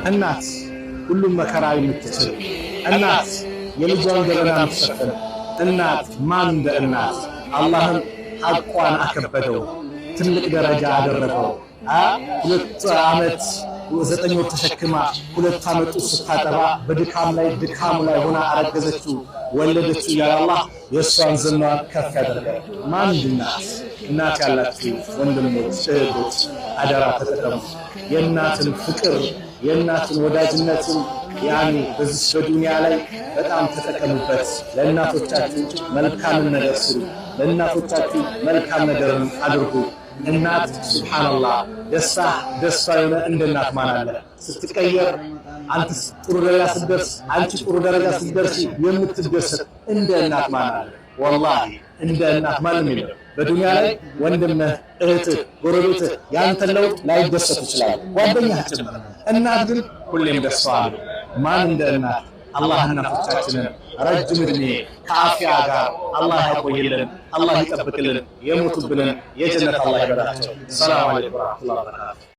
እናት ሁሉም መከራ የምትችል እናት የልጇን ገበና የምትሸፍን እናት ማን እንደ እናት አላህም ሐቋን አከበደው ትልቅ ደረጃ አደረገው 2 ዓመት 9 ወር ተሸክማ 2 ዓመት ስታጠባ በድካም ላይ ድካሙ ላይ ሆና አረገዘችው ወለደችው ያ አላህ የሷን ዝና ከፍ ያደርጋል ማን እናት ያላችሁ ወንድሞች እህቶች አደራ ተጠቀሙ የእናትን ፍቅር የእናትን ወዳጅነትን ያኒ በዚህ በዱንያ ላይ በጣም ተጠቀሙበት ለእናቶቻችሁ መልካም ነገር ስሩ ለእናቶቻችሁ መልካም ነገርን አድርጉ እናት ሱብሃንአላህ ደስታ የሆነ እንደ እናት ማን አለ ስትቀየር አንተ ጥሩ ደረጃ ስትደርስ አንቺ ጥሩ ደረጃ ስትደርሺ የምትደሰት እንደ እናት ማን አለ ወላሂ እንደ እናት ማንም የለም በዱንያ ላይ ወንድምህ እህትህ ጎረቤትህ ያንተን ለውጥ ላይደሰት ይችላል ጓደኛህ ጭምር እናት ግን ሁሌም ደስታ አለ ማን እንደ እናት አላህ እናቶቻችንን ረጅም ዕድሜ ከአፊያ ጋር አላህ ያቆይልን አላህ ይጠብቅልን የሞቱብንን የጀነት አላህ ይበላቸው ሰላም አለይኩም ወራህመቱላሂ ወበረካቱ